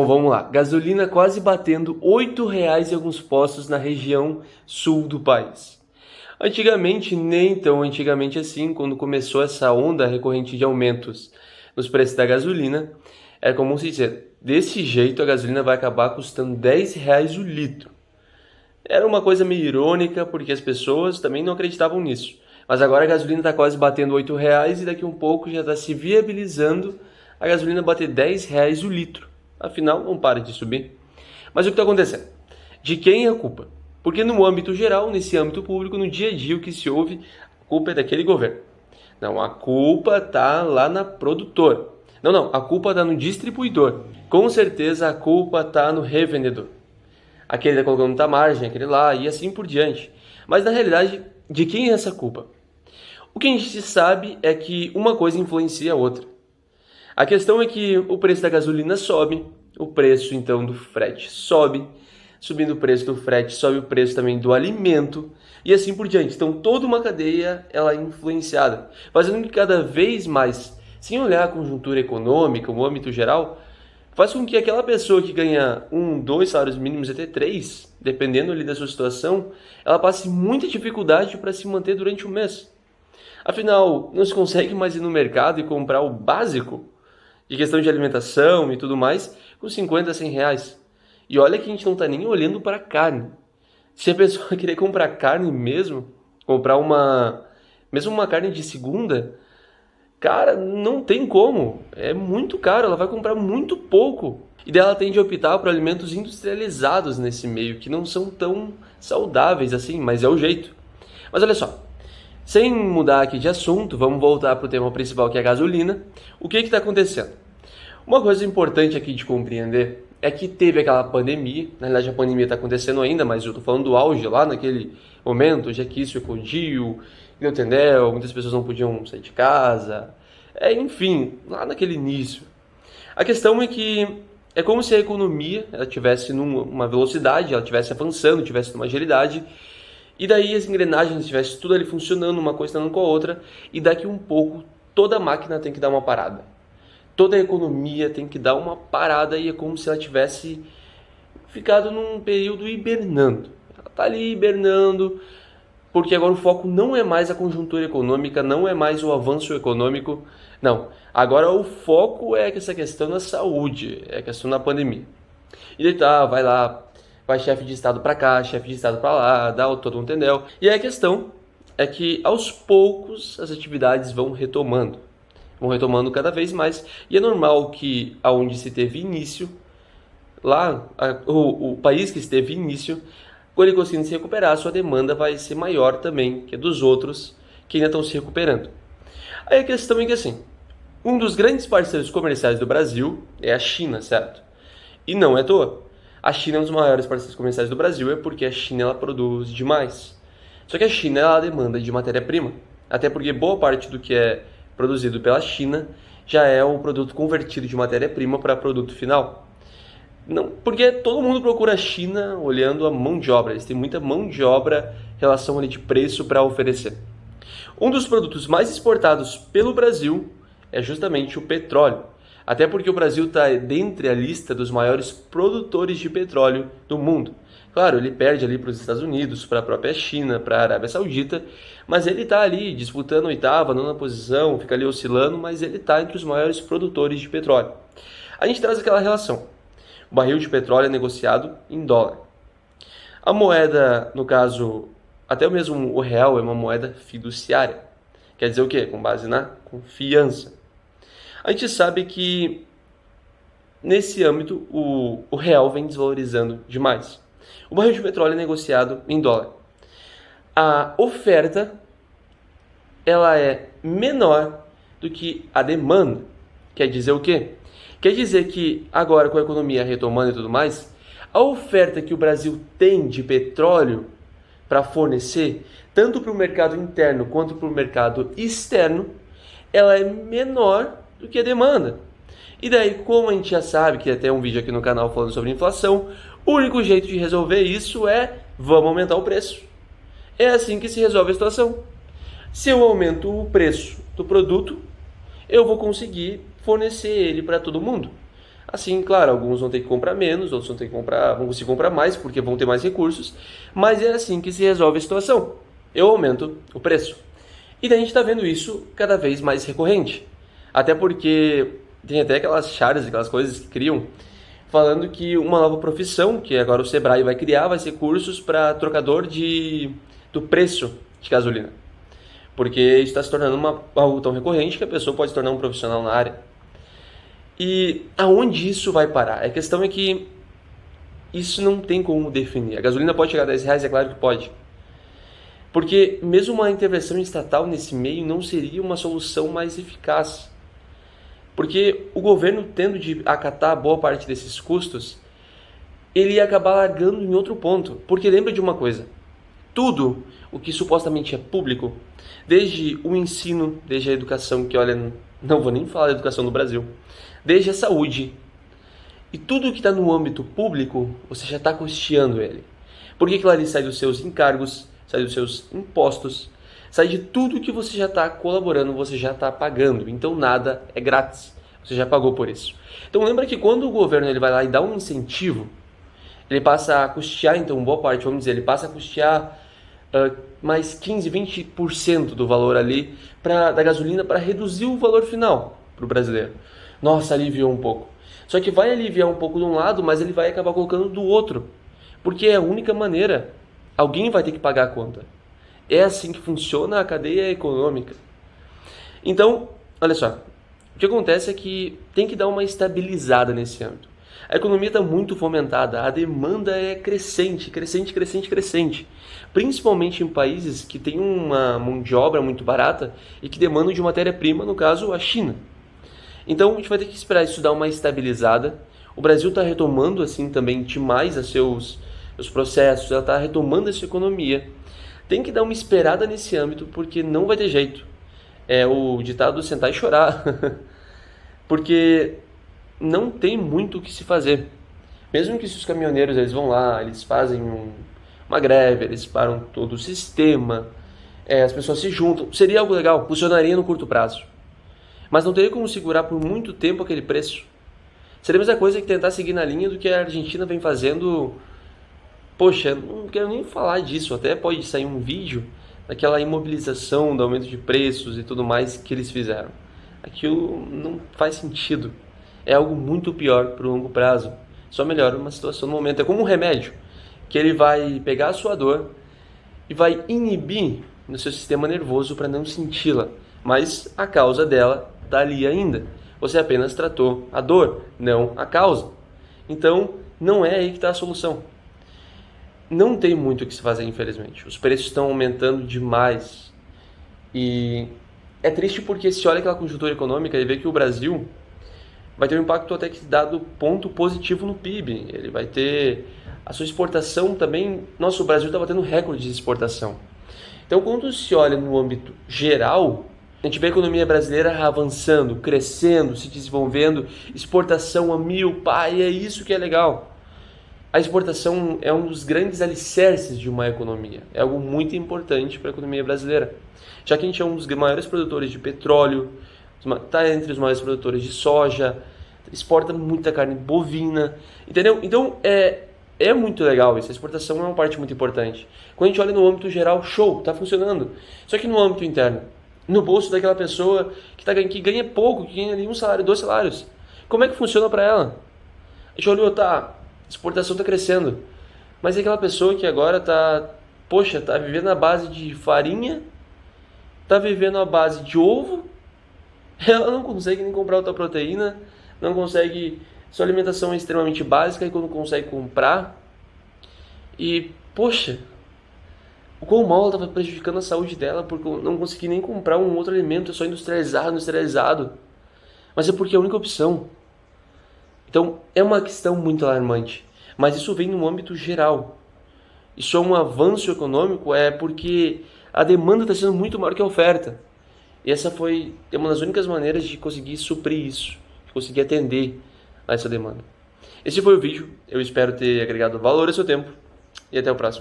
Bom, vamos lá. Gasolina quase batendo R$ 8,00 em alguns postos na região sul do país. Antigamente, nem tão antigamente assim, quando começou essa onda recorrente de aumentos nos preços da gasolina, era comum se dizer, desse jeito a gasolina vai acabar custando R$ 10,00 o litro. Era uma coisa meio irônica, porque as pessoas também não acreditavam nisso. Mas agora a gasolina está quase batendo R$ 8,00 e daqui a um pouco já está se viabilizando a gasolina bater R$ 10,00 o litro. Afinal, não para de subir. Mas o que está acontecendo? De quem é a culpa? Porque no âmbito geral, nesse âmbito público, no dia a dia, o que se ouve, a culpa é daquele governo. Não, a culpa está lá na produtora. Não, a culpa está no distribuidor. Com certeza a culpa está no revendedor. Aquele está colocando muita margem, aquele lá, e assim por diante. Mas na realidade, de quem é essa culpa? O que a gente sabe é que uma coisa influencia a outra. A questão é que o preço da gasolina sobe, o preço então do frete sobe, subindo o preço do frete sobe o preço também do alimento e assim por diante. Então toda uma cadeia ela é influenciada, fazendo que cada vez mais, sem olhar a conjuntura econômica, o âmbito geral, faz com que aquela pessoa que ganha 1, 2 salários mínimos até 3, dependendo ali da sua situação, ela passe muita dificuldade para se manter durante o mês. Afinal, não se consegue mais ir no mercado e comprar o básico de questão de alimentação e tudo mais, com 50, 100 reais. E olha que a gente não está nem olhando para a carne. Se a pessoa querer comprar carne mesmo, comprar mesmo uma carne de segunda, cara, não tem como. É muito caro, ela vai comprar muito pouco. E daí ela tende a optar por alimentos industrializados nesse meio, que não são tão saudáveis assim, mas é o jeito. Mas olha só, sem mudar aqui de assunto, vamos voltar para o tema principal, que é a gasolina. O que está acontecendo? Uma coisa importante aqui de compreender é que teve aquela pandemia, na verdade a pandemia está acontecendo ainda, mas eu estou falando do auge lá naquele momento, já que isso eclodiu, entendeu? Muitas pessoas não podiam sair de casa, enfim, lá naquele início. A questão é que é como se a economia ela tivesse numa velocidade, ela estivesse avançando, tivesse numa agilidade, e daí as engrenagens estivessem tudo ali funcionando, uma coisa andando com a outra, e daqui um pouco toda a máquina tem que dar uma parada. Toda a economia tem que dar uma parada e é como se ela tivesse ficado num período hibernando. Ela está ali hibernando, porque agora o foco não é mais a conjuntura econômica, não é mais o avanço econômico, não. Agora o foco é essa questão da saúde, é a questão da pandemia. E daí tá, vai lá, vai chefe de estado para cá, chefe de estado para lá, dá todo um entendeu. E aí a questão é que aos poucos as atividades vão retomando cada vez mais. E é normal que aonde se teve início, lá, o país que esteve início, quando ele conseguir se recuperar, a sua demanda vai ser maior também que a dos outros que ainda estão se recuperando. Aí a questão é que assim, um dos grandes parceiros comerciais do Brasil é a China, certo? E não é à toa. A China é um dos maiores parceiros comerciais do Brasil, é porque a China ela produz demais. Só que a China ela demanda de matéria-prima, até porque boa parte do que é produzido pela China já é um produto convertido de matéria-prima para produto final. Não, porque todo mundo procura a China olhando a mão de obra, eles têm muita mão de obra em relação ali de preço para oferecer. Um dos produtos mais exportados pelo Brasil é justamente o petróleo. Até porque o Brasil está dentre a lista dos maiores produtores de petróleo do mundo. Claro, ele perde ali para os Estados Unidos, para a própria China, para a Arábia Saudita, mas ele está ali disputando oitava, nona posição, fica ali oscilando, mas ele está entre os maiores produtores de petróleo. A gente traz aquela relação. O barril de petróleo é negociado em dólar. A moeda, no caso, até mesmo o real é uma moeda fiduciária. Quer dizer o quê? Com base na confiança. A gente sabe que, nesse âmbito, o real vem desvalorizando demais. O barril de petróleo é negociado em dólar. A oferta ela é menor do que a demanda. Quer dizer o quê? Quer dizer que, agora com a economia retomando e tudo mais, a oferta que o Brasil tem de petróleo para fornecer, tanto para o mercado interno quanto para o mercado externo, ela é menor do que a demanda. E daí, como a gente já sabe, que até um vídeo aqui no canal falando sobre inflação, o único jeito de resolver isso é vamos aumentar o preço. É assim que se resolve a situação. Se eu aumento o preço do produto, eu vou conseguir fornecer ele para todo mundo. Assim, claro, alguns vão ter que comprar menos, outros vão conseguir comprar mais porque vão ter mais recursos, mas é assim que se resolve a situação. Eu aumento o preço. E daí a gente está vendo isso cada vez mais recorrente. Até porque tem até aquelas charges, aquelas coisas que criam, falando que uma nova profissão, que agora o Sebrae vai criar, vai ser cursos para trocador do preço de gasolina. Porque isso está se tornando algo tão recorrente que a pessoa pode se tornar um profissional na área. E aonde isso vai parar? A questão é que isso não tem como definir. A gasolina pode chegar a R$10, é claro que pode. Porque mesmo uma intervenção estatal nesse meio não seria uma solução mais eficaz. Porque o governo, tendo de acatar boa parte desses custos, ele ia acabar largando em outro ponto. Porque lembra de uma coisa, tudo o que supostamente é público, desde o ensino, desde a educação, que olha, não vou nem falar da educação no Brasil, desde a saúde, e tudo que está no âmbito público, você já está custeando ele. Porque aquilo ali sai dos seus encargos, sai dos seus impostos, sai de tudo que você já está colaborando, você já está pagando. Então nada é grátis, você já pagou por isso. Então lembra que quando o governo ele vai lá e dá um incentivo, ele passa a custear, então boa parte, vamos dizer, ele passa a custear mais 15, 20% do valor ali da gasolina para reduzir o valor final para o brasileiro. Nossa, aliviou um pouco. Só que vai aliviar um pouco de um lado, mas ele vai acabar colocando do outro. Porque é a única maneira. Alguém vai ter que pagar a conta. É assim que funciona a cadeia econômica. Então, olha só. O que acontece é que tem que dar uma estabilizada nesse âmbito. A economia está muito fomentada, a demanda é crescente, crescente, crescente, crescente. Principalmente em países que têm uma mão de obra muito barata e que demandam de matéria-prima, no caso, a China. Então a gente vai ter que esperar isso dar uma estabilizada. O Brasil está retomando assim também demais os processos, ela está retomando essa economia. Tem que dar uma esperada nesse âmbito porque não vai ter jeito. É o ditado sentar e chorar. Porque não tem muito o que se fazer. Mesmo que se os caminhoneiros eles vão lá, eles fazem uma greve, eles param todo o sistema, as pessoas se juntam, seria algo legal, funcionaria no curto prazo. Mas não teria como segurar por muito tempo aquele preço. Seria a mesma coisa que tentar seguir na linha do que a Argentina vem fazendo. Poxa, não quero nem falar disso, até pode sair um vídeo daquela imobilização do aumento de preços e tudo mais que eles fizeram. Aquilo não faz sentido. É algo muito pior para o longo prazo. Só melhora uma situação no momento. É como um remédio, que ele vai pegar a sua dor e vai inibir no seu sistema nervoso para não senti-la. Mas a causa dela está ali ainda. Você apenas tratou a dor, não a causa. Então, não é aí que está a solução. Não tem muito o que se fazer, infelizmente. Os preços estão aumentando demais. E é triste porque se olha aquela conjuntura econômica e vê que o Brasil vai ter um impacto até que dado ponto positivo no PIB. Ele vai ter a sua exportação também. Nossa, o Brasil está batendo recorde de exportação. Então, quando se olha no âmbito geral, a gente vê a economia brasileira avançando, crescendo, se desenvolvendo, exportação a mil, e é isso que é legal. A exportação é um dos grandes alicerces de uma economia, é algo muito importante para a economia brasileira, já que a gente é um dos maiores produtores de petróleo, está entre os maiores produtores de soja, exporta muita carne bovina, entendeu? Então é muito legal isso, a exportação é uma parte muito importante. Quando a gente olha no âmbito geral, show, está funcionando, só que no âmbito interno, no bolso daquela pessoa que ganha pouco, que ganha ali 1 salário, 2 salários. Como é que funciona para ela? A gente olhou, a exportação está crescendo, mas é aquela pessoa que agora está vivendo à base de farinha, está vivendo à base de ovo, ela não consegue nem comprar outra proteína, não consegue, sua alimentação é extremamente básica e quando consegue comprar, e o quão mal ela estava prejudicando a saúde dela porque não consegui nem comprar um outro alimento, é só industrializado. Mas é porque é a única opção. Então, é uma questão muito alarmante. Mas isso vem no âmbito geral. Isso é um avanço econômico, porque a demanda está sendo muito maior que a oferta. E essa foi uma das únicas maneiras de conseguir suprir isso, de conseguir atender a essa demanda. Esse foi o vídeo. Eu espero ter agregado valor ao seu tempo. E até o próximo.